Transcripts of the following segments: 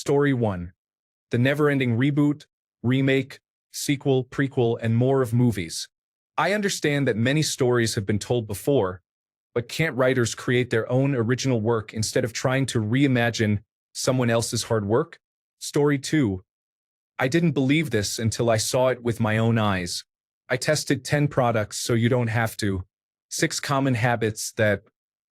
Story 1. The never-ending reboot, remake, sequel, prequel, and more of movies. I understand that many stories have been told before, but can't writers create their own original work instead of trying to reimagine someone else's hard work? Story 2. I didn't believe this until I saw it with my own eyes. I tested 10 products so you don't have to. 6 common habits that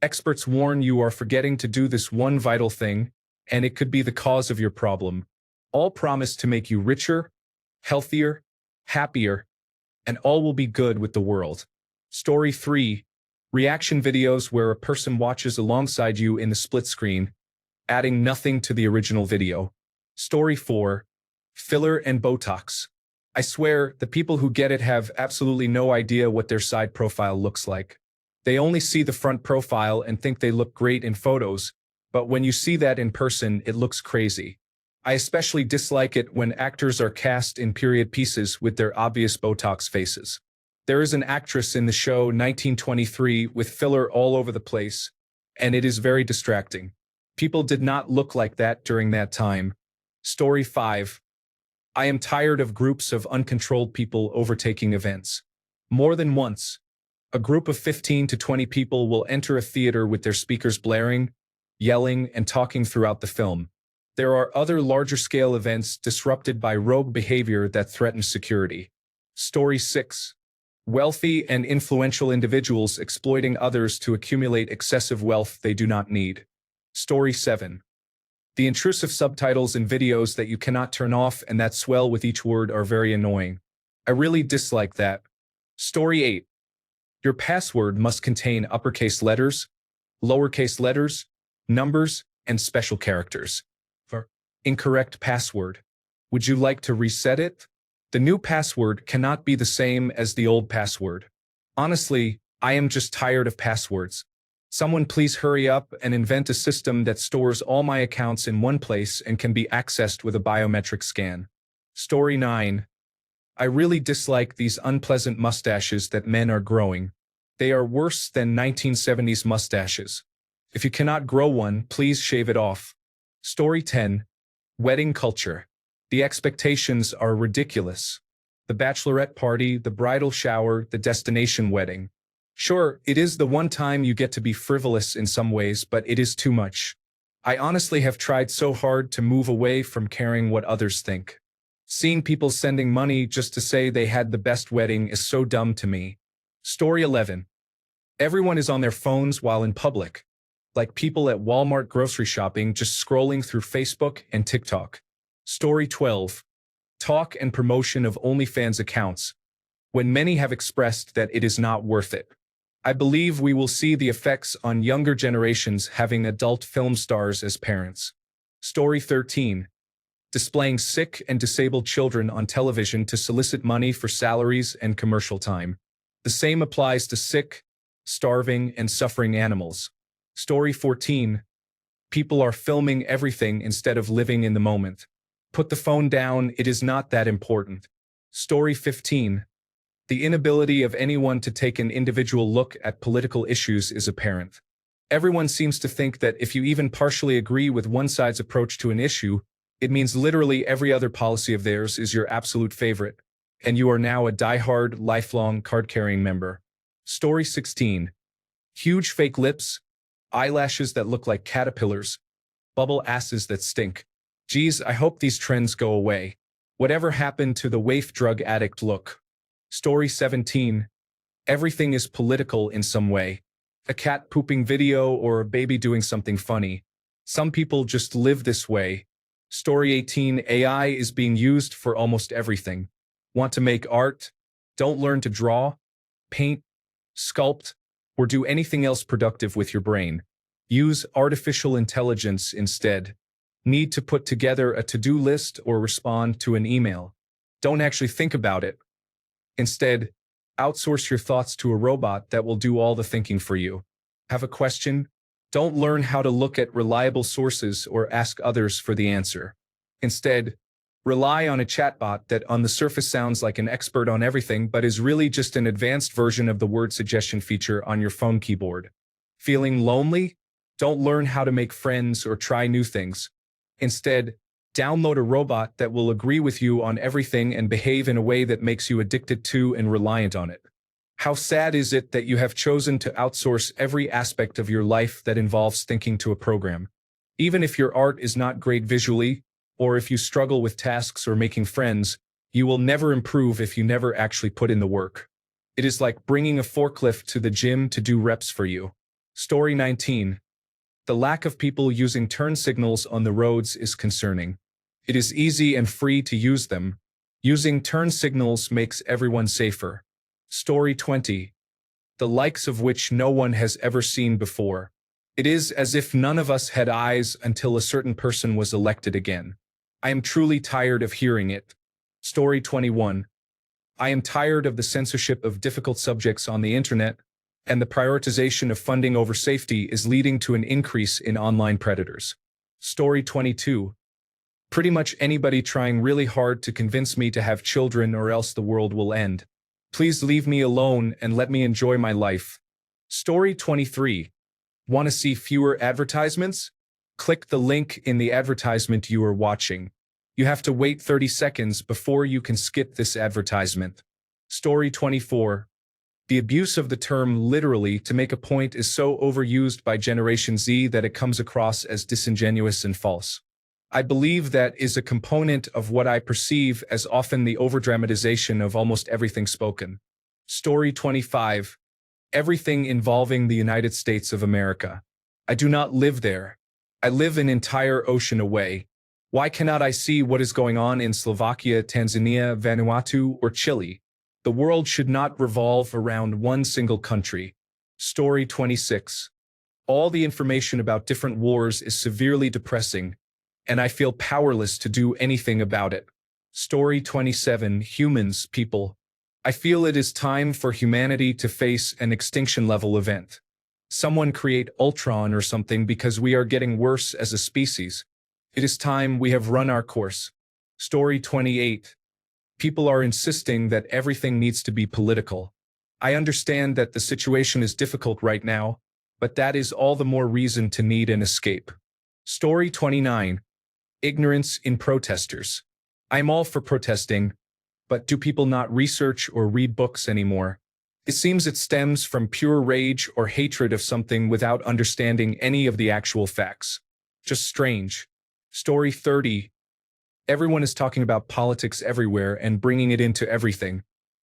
experts warn you are forgetting to do this one vital thing, and it could be the cause of your problem. All promise to make you richer, healthier, happier, and all will be good with the world. Story 3. Reaction videos where a person watches alongside you in the split screen, adding nothing to the original video. Story 4. Filler and Botox. I swear, the people who get it have absolutely no idea what their side profile looks like. They only see the front profile and think they look great in photos, but when you see that in person, it looks crazy. I especially dislike it when actors are cast in period pieces with their obvious Botox faces. There is an actress in the show 1923 with filler all over the place, and it is very distracting. People did not look like that during that time. Story 5. I am tired of groups of uncontrolled people overtaking events. More than once, a group of 15 to 20 people will enter a theater with their speakers blaring, yelling, and talking throughout the film. There are other larger-scale events disrupted by rogue behavior that threaten security. Story 6. Wealthy and influential individuals exploiting others to accumulate excessive wealth they do not need. Story 7. The intrusive subtitles in videos that you cannot turn off and that swell with each word are very annoying. I really dislike that. Story 8. Your password must contain uppercase letters, lowercase letters, numbers, and special characters. For incorrect password. Would you like to reset it? The new password cannot be the same as the old password. Honestly, I am just tired of passwords. Someone please hurry up and invent a system that stores all my accounts in one place and can be accessed with a biometric scan. Story 9. I really dislike these unpleasant mustaches that men are growing. They are worse than 1970s mustaches. If you cannot grow one, please shave it off. Story 10. Wedding culture. The expectations are ridiculous. The bachelorette party, the bridal shower, the destination wedding. Sure, it is the one time you get to be frivolous in some ways, but it is too much. I honestly have tried so hard to move away from caring what others think. Seeing people sending money just to say they had the best wedding is so dumb to me. Story 11. Everyone is on their phones while in public, like people at Walmart grocery shopping just scrolling through Facebook and TikTok. Story 12. Talk and promotion of OnlyFans accounts, when many have expressed that it is not worth it. I believe we will see the effects on younger generations having adult film stars as parents. Story 13. Displaying sick and disabled children on television to solicit money for salaries and commercial time. The same applies to sick, starving, and suffering animals. Story 14. People are filming everything instead of living in the moment. Put the phone down, it is not that important. Story 15. The inability of anyone to take an individual look at political issues is apparent. Everyone seems to think that if you even partially agree with one side's approach to an issue, it means literally every other policy of theirs is your absolute favorite, and you are now a die-hard, lifelong card-carrying member. Story 16. Huge fake lips, eyelashes that look like caterpillars, bubble asses that stink. Geez, I hope these trends go away. Whatever happened to the waif drug addict look? Story 17. Everything is political in some way. A cat pooping video or a baby doing something funny. Some people just live this way. Story 18. AI is being used for almost everything. Want to make art? Don't learn to draw, paint, sculpt, or do anything else productive with your brain. Use artificial intelligence instead. Need to put together a to-do list or respond to an email. Don't actually think about it. Instead, outsource your thoughts to a robot that will do all the thinking for you. Have a question? Don't learn how to look at reliable sources or ask others for the answer. Instead, rely on a chatbot that on the surface sounds like an expert on everything but is really just an advanced version of the word suggestion feature on your phone keyboard. Feeling lonely? Don't learn how to make friends or try new things. Instead, Download a robot that will agree with you on everything and behave in a way that makes you addicted to and reliant on it. How sad is it that you have chosen to outsource every aspect of your life that involves thinking to a program? Even if your art is not great visually, or if you struggle with tasks or making friends, you will never improve if you never actually put in the work. It is like bringing a forklift to the gym to do reps for you. Story 19. The lack of people using turn signals on the roads is concerning. It is easy and free to use them. Using turn signals makes everyone safer. Story 20. The likes of which no one has ever seen before. It is as if none of us had eyes until a certain person was elected again. I am truly tired of hearing it. Story 21. I am tired of the censorship of difficult subjects on the internet, and the prioritization of funding over safety is leading to an increase in online predators. Story 22. Pretty much anybody trying really hard to convince me to have children or else the world will end. Please leave me alone and let me enjoy my life. Story 23. Want to see fewer advertisements? Click the link in the advertisement you are watching. You have to wait 30 seconds before you can skip this advertisement. Story 24. The abuse of the term literally to make a point is so overused by Generation Z that it comes across as disingenuous and false. I believe that is a component of what I perceive as often the overdramatization of almost everything spoken. Story 25. Everything involving the United States of America. I do not live there. I live an entire ocean away. Why cannot I see what is going on in Slovakia, Tanzania, Vanuatu, or Chile? The world should not revolve around one single country. Story 26. All the information about different wars is severely depressing, and I feel powerless to do anything about it. Story 27. Humans, people. I feel it is time for humanity to face an extinction-level event. Someone create Ultron or something because we are getting worse as a species. It is time we have run our course. Story 28. People are insisting that everything needs to be political. I understand that the situation is difficult right now, but that is all the more reason to need an escape. Story 29. Ignorance in protesters. I'm all for protesting, but do people not research or read books anymore? It seems it stems from pure rage or hatred of something without understanding any of the actual facts. Just strange. Story 30. Everyone is talking about politics everywhere and bringing it into everything.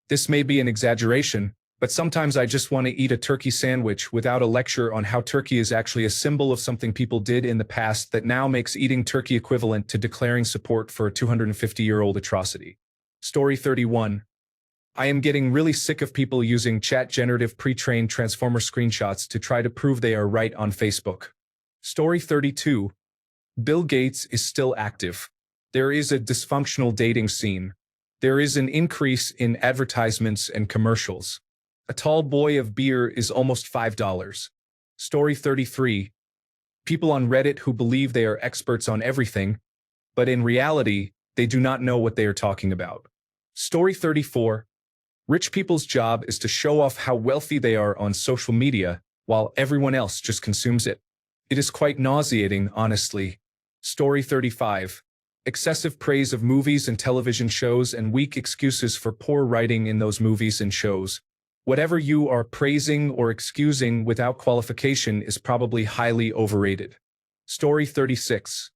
This may be an exaggeration, but sometimes I just want to eat a turkey sandwich without a lecture on how turkey is actually a symbol of something people did in the past that now makes eating turkey equivalent to declaring support for a 250-year-old atrocity. Story 31. I am getting really sick of people using chat generative pre-trained transformer screenshots to try to prove they are right on Facebook. Story 32. Bill Gates is still active. There is a dysfunctional dating scene. There is an increase in advertisements and commercials. A tall boy of beer is almost $5. Story 33. People on Reddit who believe they are experts on everything, but in reality, they do not know what they are talking about. Story 34. Rich people's job is to show off how wealthy they are on social media, while everyone else just consumes it. It is quite nauseating, honestly. Story 35. Excessive praise of movies and television shows and weak excuses for poor writing in those movies and shows. Whatever you are praising or excusing without qualification is probably highly overrated. Story 36.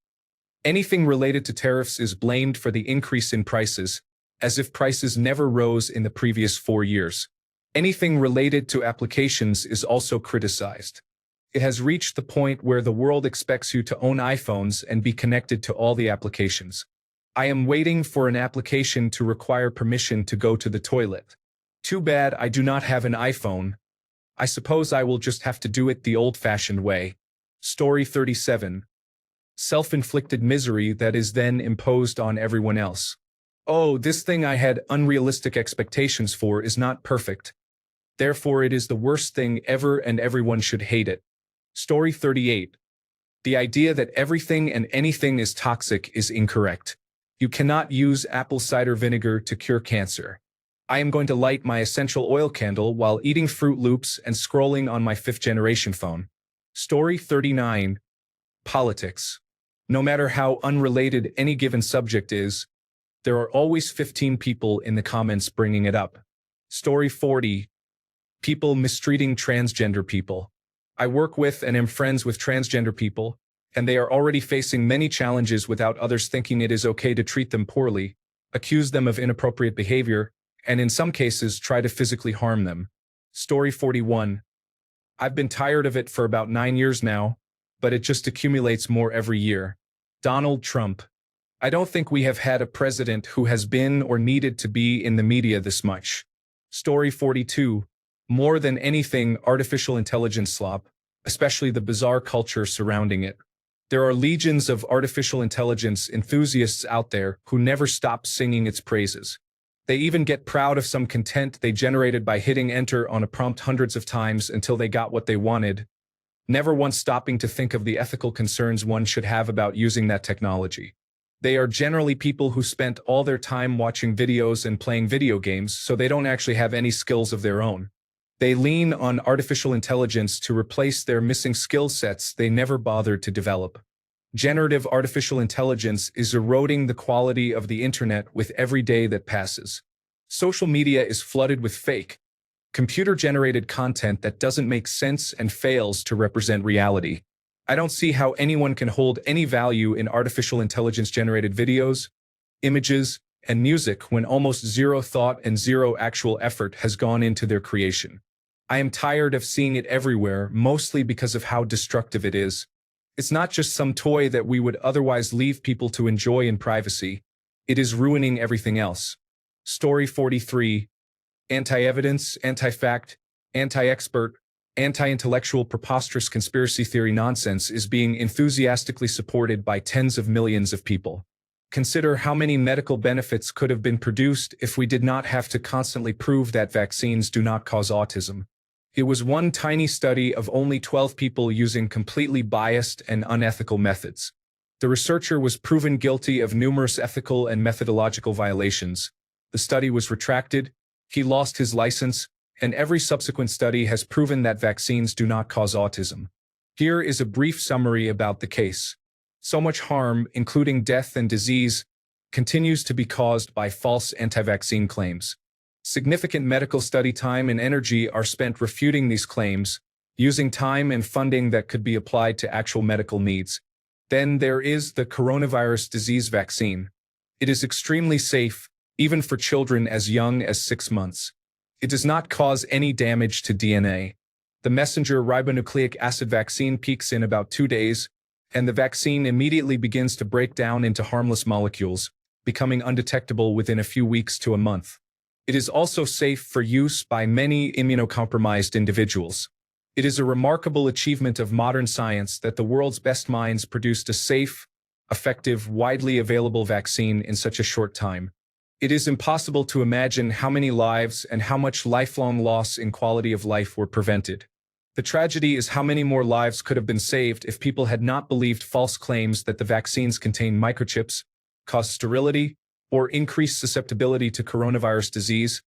Anything related to tariffs is blamed for the increase in prices, as if prices never rose in the previous 4 years. Anything related to applications is also criticized. It has reached the point where the world expects you to own iPhones and be connected to all the applications. I am waiting for an application to require permission to go to the toilet. Too bad I do not have an iPhone. I suppose I will just have to do it the old-fashioned way. Story 37. Self-inflicted misery that is then imposed on everyone else. Oh, this thing I had unrealistic expectations for is not perfect. Therefore, it is the worst thing ever and everyone should hate it. Story 38. The idea that everything and anything is toxic is incorrect. You cannot use apple cider vinegar to cure cancer. I am going to light my essential oil candle while eating Fruit Loops and scrolling on my 5th-generation phone. Story 39. Politics. No matter how unrelated any given subject is, there are always 15 people in the comments bringing it up. Story 40. People mistreating transgender people. I work with and am friends with transgender people, and they are already facing many challenges without others thinking it is okay to treat them poorly, accuse them of inappropriate behavior, and in some cases try to physically harm them. Story 41. I've been tired of it for about 9 years now, but it just accumulates more every year. Donald Trump. I don't think we have had a president who has been or needed to be in the media this much. Story 42. More than anything, artificial intelligence slop, especially the bizarre culture surrounding it. There are legions of artificial intelligence enthusiasts out there who never stop singing its praises. They even get proud of some content they generated by hitting enter on a prompt hundreds of times until they got what they wanted, never once stopping to think of the ethical concerns one should have about using that technology. They are generally people who spent all their time watching videos and playing video games, so they don't actually have any skills of their own. They lean on artificial intelligence to replace their missing skill sets they never bothered to develop. Generative artificial intelligence is eroding the quality of the internet with every day that passes. Social media is flooded with fake, computer-generated content that doesn't make sense and fails to represent reality. I don't see how anyone can hold any value in artificial intelligence-generated videos, images, and music when almost zero thought and zero actual effort has gone into their creation. I am tired of seeing it everywhere, mostly because of how destructive it is. It's not just some toy that we would otherwise leave people to enjoy in privacy. It is ruining everything else. Story 43. Anti-evidence, anti-fact, anti-expert, anti-intellectual preposterous conspiracy theory nonsense is being enthusiastically supported by tens of millions of people. Consider how many medical benefits could have been produced if we did not have to constantly prove that vaccines do not cause autism. It was one tiny study of only 12 people using completely biased and unethical methods. The researcher was proven guilty of numerous ethical and methodological violations. The study was retracted, he lost his license, and every subsequent study has proven that vaccines do not cause autism. Here is a brief summary about the case. So much harm, including death and disease, continues to be caused by false anti-vaccine claims. Significant medical study time and energy are spent refuting these claims, using time and funding that could be applied to actual medical needs. Then there is the coronavirus disease vaccine. It is extremely safe, even for children as young as 6 months. It does not cause any damage to DNA. The messenger ribonucleic acid vaccine peaks in about 2 days, and the vaccine immediately begins to break down into harmless molecules, becoming undetectable within a few weeks to a month. It is also safe for use by many immunocompromised individuals. It is a remarkable achievement of modern science that the world's best minds produced a safe, effective, widely available vaccine in such a short time. It is impossible to imagine how many lives and how much lifelong loss in quality of life were prevented. The tragedy is how many more lives could have been saved if people had not believed false claims that the vaccines contain microchips, cause sterility, or increase susceptibility to coronavirus disease,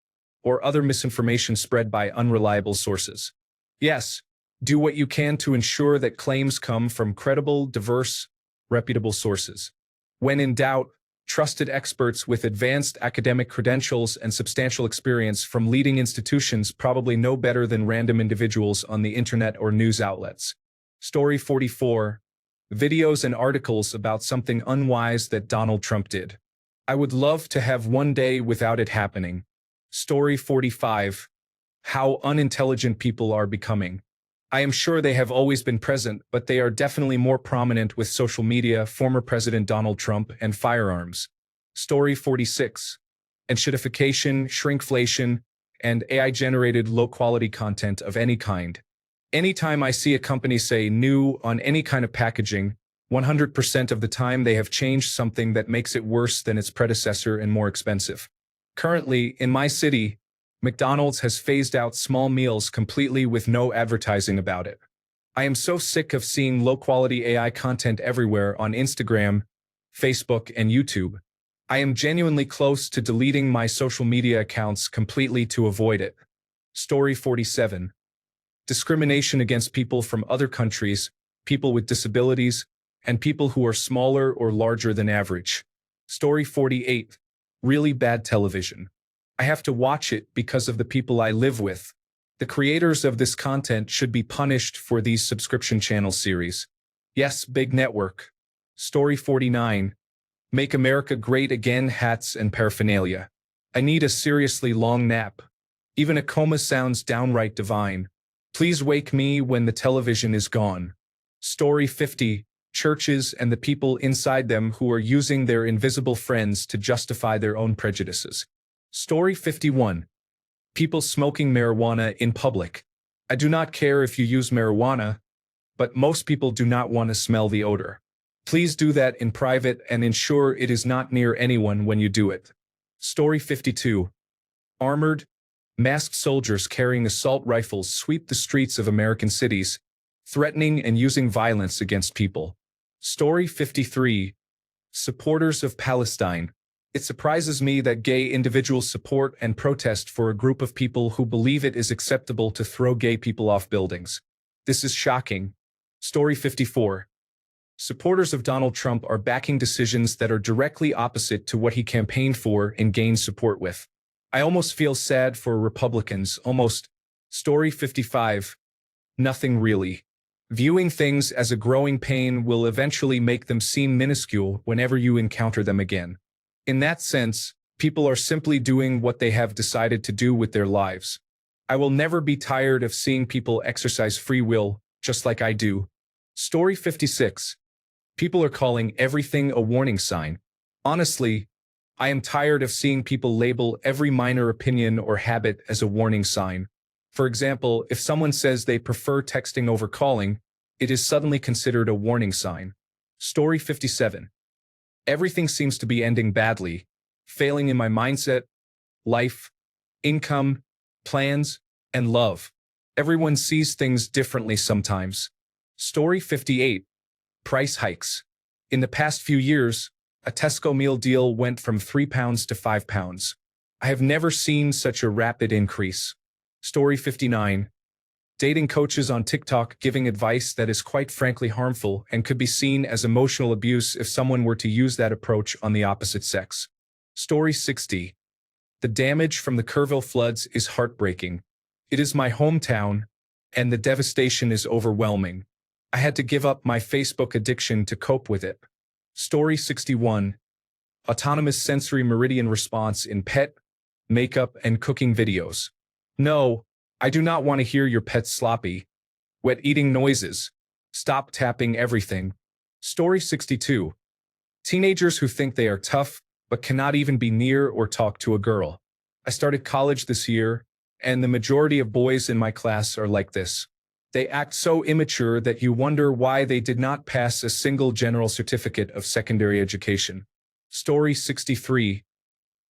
or other misinformation spread by unreliable sources. Yes, do what you can to ensure that claims come from credible, diverse, reputable sources. When in doubt, trusted experts with advanced academic credentials and substantial experience from leading institutions probably know better than random individuals on the internet or news outlets. Story 44. Videos and articles about something unwise that Donald Trump did. I would love to have one day without it happening. Story 45. How unintelligent people are becoming. I am sure they have always been present, but they are definitely more prominent with social media, former President Donald Trump, and firearms. Story 46. Enshittification, shrinkflation, and AI-generated low-quality content of any kind. Anytime I see a company say new on any kind of packaging, 100% of the time they have changed something that makes it worse than its predecessor and more expensive. Currently, in my city, McDonald's has phased out small meals completely with no advertising about it. I am so sick of seeing low-quality AI content everywhere on Instagram, Facebook, and YouTube. I am genuinely close to deleting my social media accounts completely to avoid it. Story 47. Discrimination against people from other countries, people with disabilities, and people who are smaller or larger than average. Story 48. Really bad television. I have to watch it because of the people I live with. The creators of this content should be punished for these subscription channel series. Yes, big network. Story 49. Make America Great Again hats and paraphernalia. I need a seriously long nap. Even a coma sounds downright divine. Please wake me when the television is gone. Story 50. Churches and the people inside them who are using their invisible friends to justify their own prejudices. Story 51. People smoking marijuana in public. I do not care if you use marijuana, but most people do not want to smell the odor. Please do that in private and ensure it is not near anyone when you do it. Story 52. Armored, masked soldiers carrying assault rifles sweep the streets of American cities, threatening and using violence against people. Story 53. Supporters of Palestine. It surprises me that gay individuals support and protest for a group of people who believe it is acceptable to throw gay people off buildings. This is shocking. Story 54. Supporters of Donald Trump are backing decisions that are directly opposite to what he campaigned for and gained support with. I almost feel sad for Republicans, almost. Story 55. Nothing really. Viewing things as a growing pain will eventually make them seem minuscule whenever you encounter them again. In that sense, people are simply doing what they have decided to do with their lives. I will never be tired of seeing people exercise free will, just like I do. Story 56. People are calling everything a warning sign. Honestly, I am tired of seeing people label every minor opinion or habit as a warning sign. For example, if someone says they prefer texting over calling, it is suddenly considered a warning sign. Story 57. Everything seems to be ending badly, failing in my mindset, life, income, plans, and love. Everyone sees things differently sometimes. Story 58. Price hikes. In the past few years, a Tesco meal deal went from £3 to £5. I have never seen such a rapid increase. Story 59. Dating coaches on TikTok giving advice that is quite frankly harmful and could be seen as emotional abuse if someone were to use that approach on the opposite sex. Story 60. The damage from the Kerrville floods is heartbreaking. It is my hometown, and the devastation is overwhelming. I had to give up my Facebook addiction to cope with it. Story 61. Autonomous sensory meridian response in pet, makeup, and cooking videos. No, I do not want to hear your pet's sloppy, wet eating noises. Stop tapping everything. Story 62. Teenagers who think they are tough, but cannot even be near or talk to a girl. I started college this year, and the majority of boys in my class are like this. They act so immature that you wonder why they did not pass a single general certificate of secondary education. Story 63.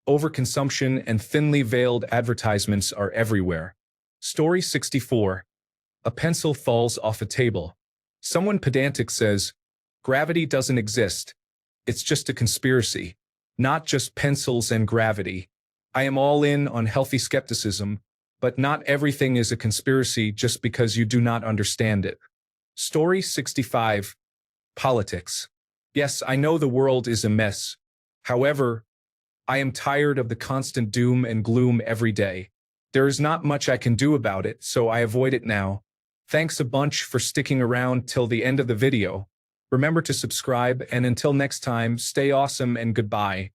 Overconsumption and thinly veiled advertisements are everywhere. Story 64. A pencil falls off a table. Someone pedantic says, gravity doesn't exist. It's just a conspiracy. Not just pencils and gravity. I am all in on healthy skepticism, but not everything is a conspiracy just because you do not understand it. Story 65. Politics. Yes, I know the world is a mess. However, I am tired of the constant doom and gloom every day. There is not much I can do about it, so I avoid it now. Thanks a bunch for sticking around till the end of the video. Remember to subscribe, and until next time, stay awesome and goodbye.